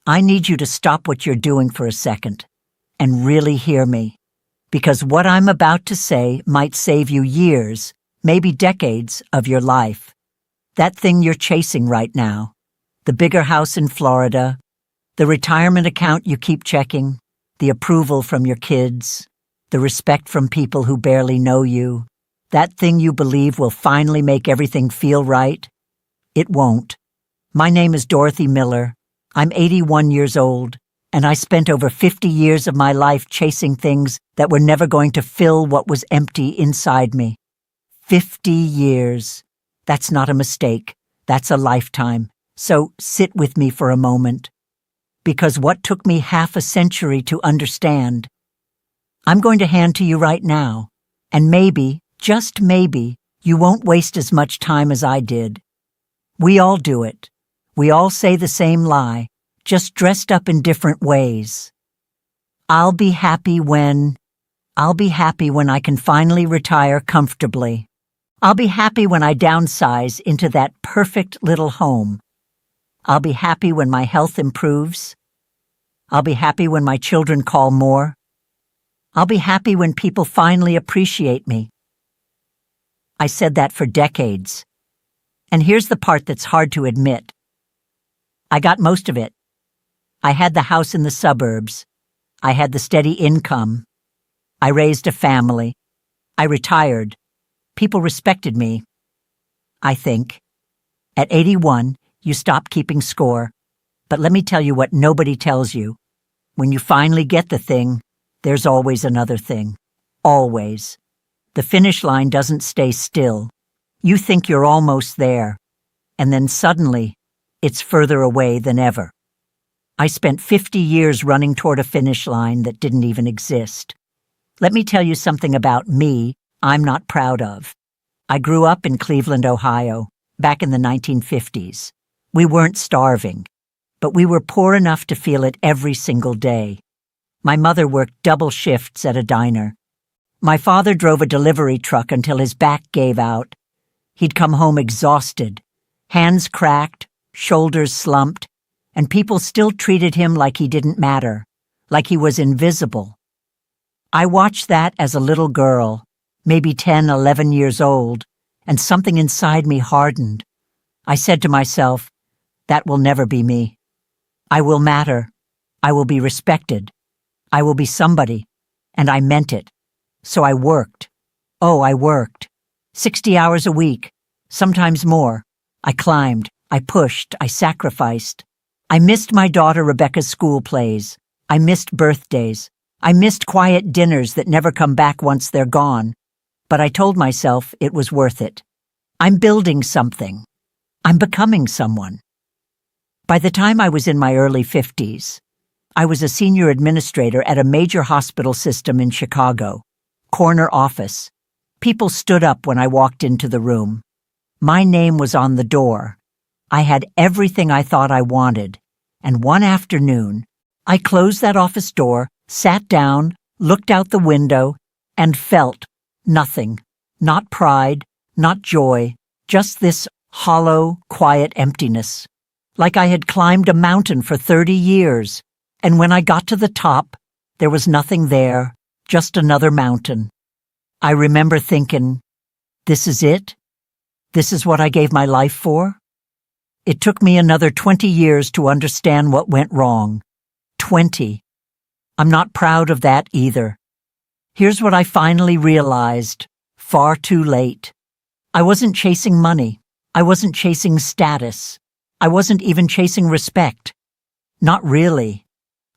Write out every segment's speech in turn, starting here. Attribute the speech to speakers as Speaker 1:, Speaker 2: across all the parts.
Speaker 1: I need you to stop what you're doing for a second and really hear me, because what I'm about to say might save you years, maybe decades of your life. That thing you're chasing right now, the bigger house in Florida, the retirement account you keep checking, the approval from your kids, the respect from people who barely know you, that thing you believe will finally make everything feel right, it won't. My name is Dorothy Miller. I'm 81 years old, and I spent over 50 years of my life chasing things that were never going to fill what was empty inside me. 50 years. That's not a mistake. That's a lifetime. So sit with me for a moment. Because what took me half a century to understand, I'm going to hand to you right now. And maybe, just maybe, you won't waste as much time as I did. We all do it. We all say the same lie, just dressed up in different ways. I'll be happy when I can finally retire comfortably. I'll be happy when I downsize into that perfect little home. I'll be happy when my health improves. I'll be happy when my children call more. I'll be happy when people finally appreciate me. I said that for decades. And here's the part that's hard to admit. I got most of it. I had the house in the suburbs. I had the steady income. I raised a family. I retired. People respected me, I think. At 81, you stop keeping score. But let me tell you what nobody tells you. When you finally get the thing, there's always another thing. Always. The finish line doesn't stay still. You think you're almost there. And then suddenly, it's further away than ever. I spent 50 years running toward a finish line that didn't even exist. Let me tell you something about me I'm not proud of. I grew up in Cleveland, Ohio, back in the 1950s. We weren't starving, but we were poor enough to feel it every single day. My mother worked double shifts at a diner. My father drove a delivery truck until his back gave out. He'd come home exhausted, hands cracked, shoulders slumped, and people still treated him like he didn't matter, like he was invisible. I watched that as a little girl, maybe 10, 11 years old, and something inside me hardened. I said to myself, that will never be me. I will matter. I will be respected. I will be somebody. And I meant it. So I worked. Oh, I worked. 60 hours a week, sometimes more. I climbed. I pushed. I sacrificed. I missed my daughter Rebecca's school plays. I missed birthdays. I missed quiet dinners that never come back once they're gone. But I told myself it was worth it. I'm building something. I'm becoming someone. By the time I was in my early 50s, I was a senior administrator at a major hospital system in Chicago. Corner office. People stood up when I walked into the room. My name was on the door. I had everything I thought I wanted, and one afternoon, I closed that office door, sat down, looked out the window, and felt nothing. Not pride, not joy, just this hollow, quiet emptiness. Like I had climbed a mountain for 30 years, and when I got to the top, there was nothing there, just another mountain. I remember thinking, this is it? This is what I gave my life for? It took me another 20 years to understand what went wrong. 20. I'm not proud of that either. Here's what I finally realized, far too late. I wasn't chasing money. I wasn't chasing status. I wasn't even chasing respect. Not really.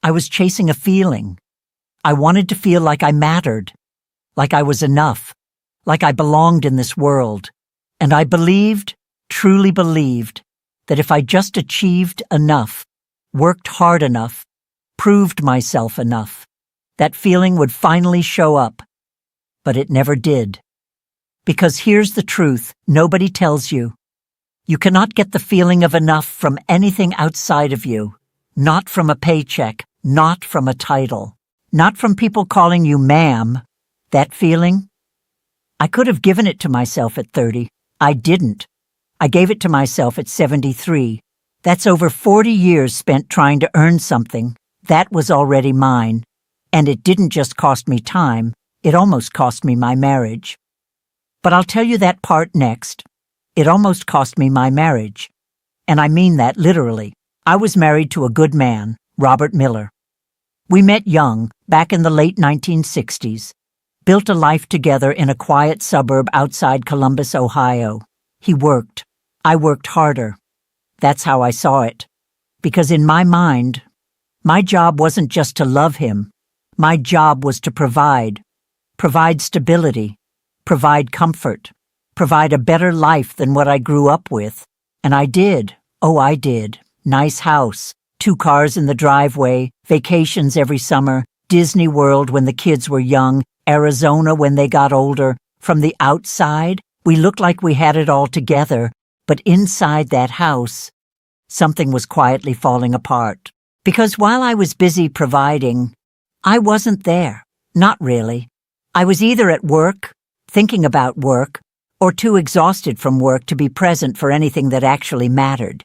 Speaker 1: I was chasing a feeling. I wanted to feel like I mattered, like I was enough, like I belonged in this world. And I believed, truly believed, that if I just achieved enough, worked hard enough, proved myself enough, that feeling would finally show up. But it never did. Because here's the truth nobody tells you. You cannot get the feeling of enough from anything outside of you. Not from a paycheck, not from a title, not from people calling you ma'am. That feeling? I could have given it to myself at 30. I didn't. I gave it to myself at 73, That's over 40 years spent trying to earn something. That was already mine. And it didn't just cost me time, it almost cost me my marriage. But I'll tell you that part next. It almost cost me my marriage. And I mean that literally. I was married to a good man, Robert Miller. We met young, back in the late 1960s. Built a life together in a quiet suburb outside Columbus, Ohio. He worked. I worked harder. That's how I saw it. Because in my mind, my job wasn't just to love him. My job was to provide stability, provide comfort, provide a better life than what I grew up with. And I did. Oh, I did. Nice house, 2 cars in the driveway, vacations every summer, Disney World when the kids were young, Arizona when they got older. From the outside, we looked like we had it all together, but inside that house, something was quietly falling apart. Because while I was busy providing, I wasn't there. Not really. I was either at work, thinking about work, or too exhausted from work to be present for anything that actually mattered.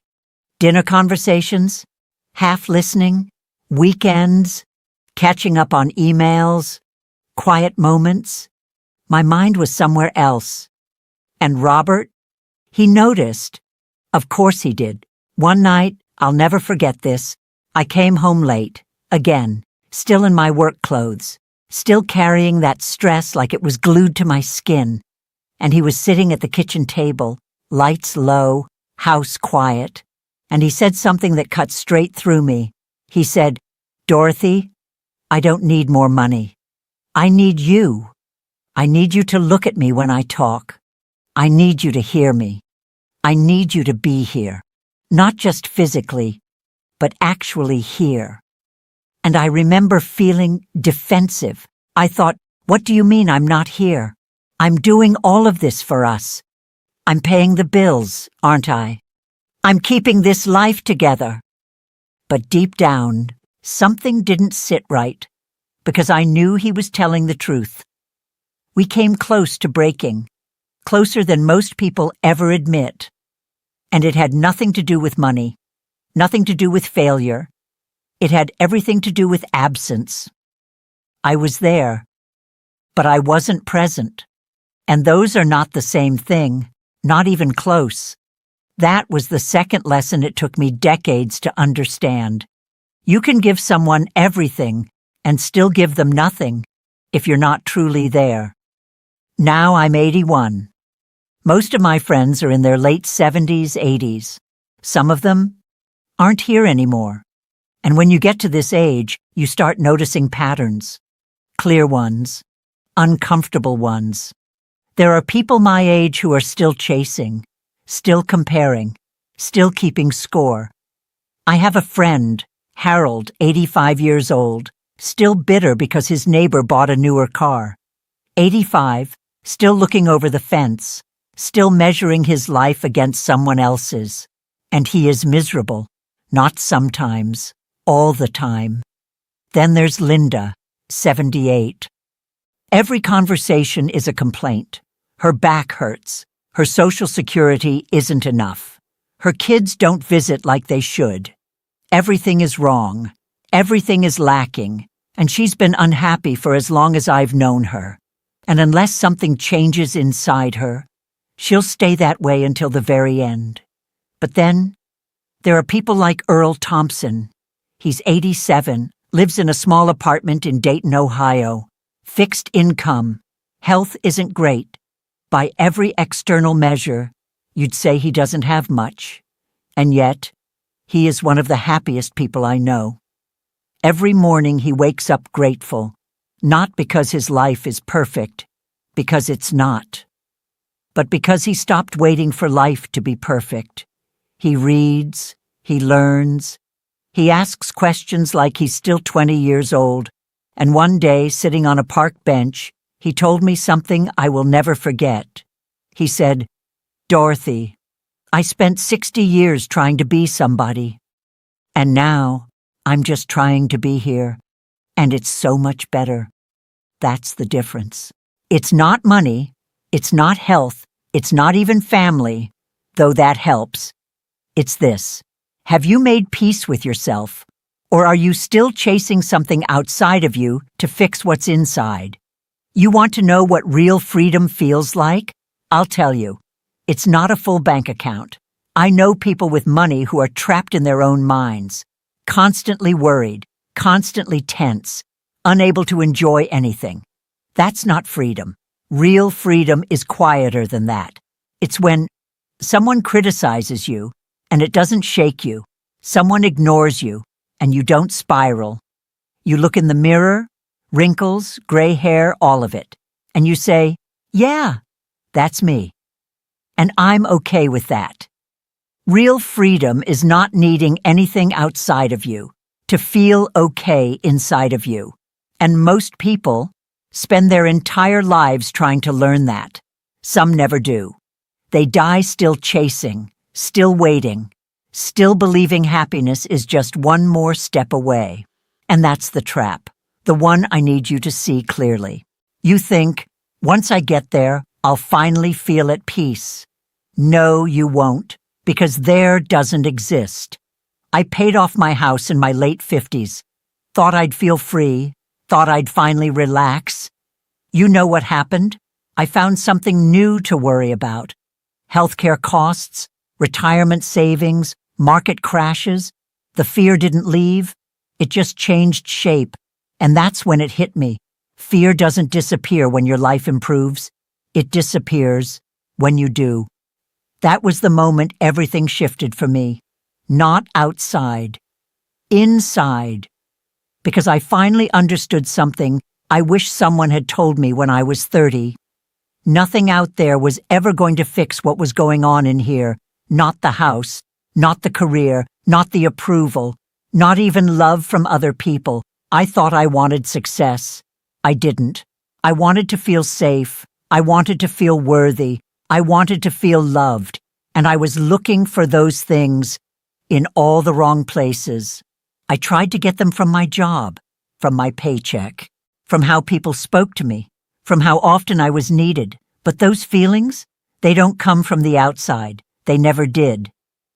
Speaker 1: Dinner conversations, half listening, weekends, catching up on emails, quiet moments. My mind was somewhere else. And Robert? He noticed. Of course he did. One night, I'll never forget this, I came home late, again, still in my work clothes, still carrying that stress like it was glued to my skin. And he was sitting at the kitchen table, lights low, house quiet. And he said something that cut straight through me. He said, "Dorothy, I don't need more money. I need you. I need you to look at me when I talk. I need you to hear me. I need you to be here. Not just physically, but actually here." And I remember feeling defensive. I thought, what do you mean I'm not here? I'm doing all of this for us. I'm paying the bills, aren't I? I'm keeping this life together. But deep down, something didn't sit right, because I knew he was telling the truth. We came close to breaking, closer than most people ever admit. And it had nothing to do with money, nothing to do with failure. It had everything to do with absence. I was there, but I wasn't present. And those are not the same thing, not even close. That was the second lesson it took me decades to understand. You can give someone everything and still give them nothing if you're not truly there. Now I'm 81. Most of my friends are in their late 70s, 80s. Some of them aren't here anymore. And when you get to this age, you start noticing patterns. Clear ones, uncomfortable ones. There are people my age who are still chasing, still comparing, still keeping score. I have a friend, Harold, 85 years old, still bitter because his neighbor bought a newer car. 85, still looking over the fence, still measuring his life against someone else's. And he is miserable, not sometimes, all the time. Then there's Linda, 78. Every conversation is a complaint. Her back hurts. Her Social Security isn't enough. Her kids don't visit like they should. Everything is wrong. Everything is lacking. And she's been unhappy for as long as I've known her. And unless something changes inside her, she'll stay that way until the very end. But then, there are people like Earl Thompson. He's 87, lives in a small apartment in Dayton, Ohio. Fixed income. Health isn't great. By every external measure, you'd say he doesn't have much. And yet, he is one of the happiest people I know. Every morning he wakes up grateful, not because his life is perfect, because it's not, but because he stopped waiting for life to be perfect. He reads, he learns, he asks questions like he's still 20 years old, and one day, sitting on a park bench, he told me something I will never forget. He said, "Dorothy, I spent 60 years trying to be somebody, and now I'm just trying to be here, and it's so much better." That's the difference. It's not money, it's not health, it's not even family, though that helps. It's this: Have you made peace with yourself? Or are you still chasing something outside of you to fix what's inside? You want to know what real freedom feels like? I'll tell you. It's not a full bank account. I know people with money who are trapped in their own minds, constantly worried, constantly tense, unable to enjoy anything. That's not freedom. Real freedom is quieter than that. It's when someone criticizes you and it doesn't shake you. Someone ignores you and you don't spiral. You look in the mirror, wrinkles, gray hair, all of it, and you say, yeah, that's me. And I'm okay with that. Real freedom is not needing anything outside of you to feel okay inside of you. And most people spend their entire lives trying to learn that. Some never do. They die still chasing, still waiting, still believing happiness is just one more step away. And that's the trap, the one I need you to see clearly. You think, once I get there, I'll finally feel at peace. No, you won't, because there doesn't exist. I paid off my house in my late 50s, thought I'd feel free, thought I'd finally relax. You know what happened? I found something new to worry about. Healthcare costs, retirement savings, market crashes. The fear didn't leave. It just changed shape. And that's when it hit me. Fear doesn't disappear when your life improves. It disappears when you do. That was the moment everything shifted for me. Not outside. Inside. Because I finally understood something I wish someone had told me when I was 30. Nothing out there was ever going to fix what was going on in here. Not the house, not the career, not the approval, not even love from other people. I thought I wanted success. I didn't. I wanted to feel safe. I wanted to feel worthy. I wanted to feel loved. And I was looking for those things in all the wrong places. I tried to get them from my job, from my paycheck, from how people spoke to me, from how often I was needed. But those feelings, they don't come from the outside. They never did.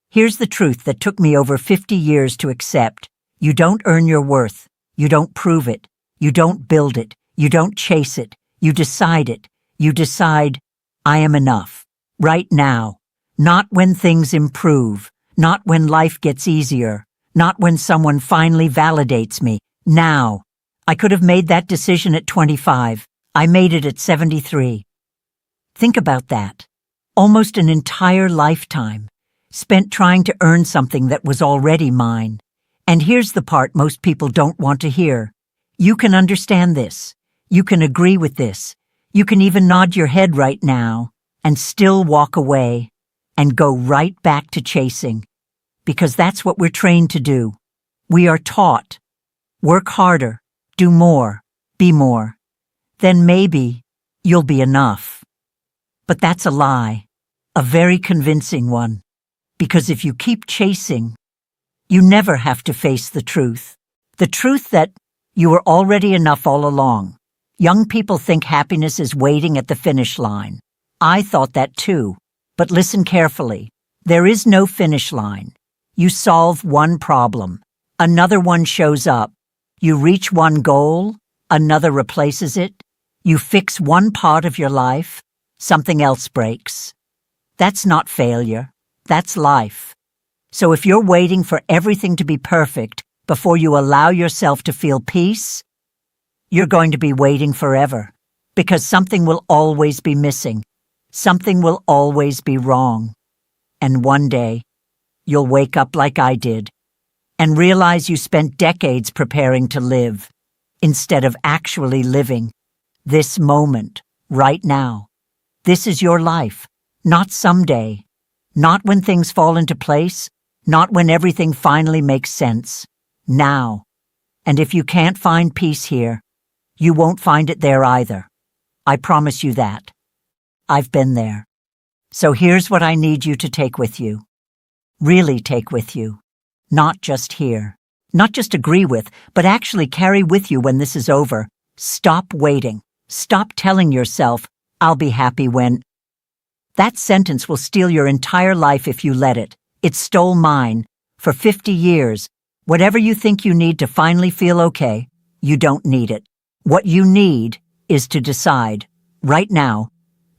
Speaker 1: Here's the truth that took me over 50 years to accept. You don't earn your worth. You don't prove it. You don't build it. You don't chase it. You decide it. You decide, I am enough. Right now. Not when things improve. Not when life gets easier. Not when someone finally validates me. Now. I could have made that decision at 25. I made it at 73. Think about that. Almost an entire lifetime spent trying to earn something that was already mine. And here's the part most people don't want to hear. You can understand this. You can agree with this. You can even nod your head right now and still walk away and go right back to chasing. Because that's what we're trained to do. We are taught. Work harder, do more, be more. Then maybe you'll be enough. But that's a lie, a very convincing one. Because if you keep chasing, you never have to face the truth that you were already enough all along. Young people think happiness is waiting at the finish line. I thought that too. But listen carefully. There is no finish line. You solve one problem. Another one shows up. You reach one goal. Another replaces it. You fix one part of your life. Something else breaks. That's not failure. That's life. So if you're waiting for everything to be perfect before you allow yourself to feel peace, you're going to be waiting forever. Because something will always be missing. Something will always be wrong. And one day, you'll wake up like I did and realize you spent decades preparing to live instead of actually living this moment right now. This is your life, not someday, not when things fall into place, not when everything finally makes sense. Now. And if you can't find peace here, you won't find it there either. I promise you that. I've been there. So here's what I need you to take with you. Really take with you. Not just hear. Not just agree with, but actually carry with you when this is over. Stop waiting. Stop telling yourself, I'll be happy when. That sentence will steal your entire life if you let it. It stole mine For 50 years, whatever you think you need to finally feel okay, you don't need it. What you need is to decide, right now,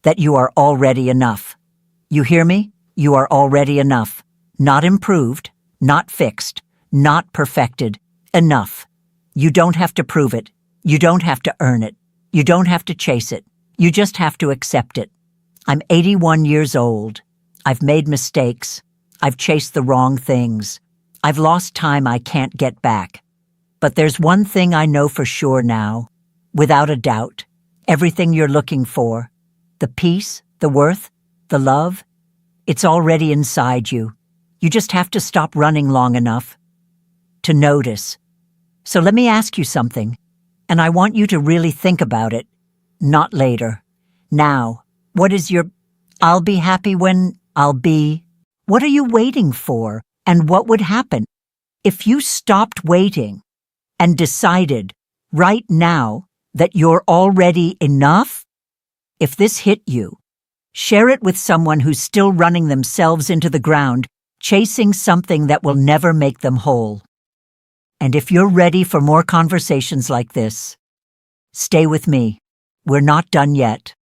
Speaker 1: that you are already enough. You hear me? You are already enough. Not improved, not fixed, not perfected. Enough. You don't have to prove it. You don't have to earn it. You don't have to chase it. You just have to accept it. I'm 81 years old. I've made mistakes. I've chased the wrong things. I've lost time I can't get back. But there's one thing I know for sure now, without a doubt. Everything you're looking for, the peace, the worth, the love, it's already inside you. You just have to stop running long enough to notice. So let me ask you something, and I want you to really think about it, not later. Now, what is your I'll be happy when I'll be? What are you waiting for, and what would happen if you stopped waiting and decided right now that you're already enough? If this hit you, share it with someone who's still running themselves into the ground, chasing something that will never make them whole. And if you're ready for more conversations like this, stay with me. We're not done yet.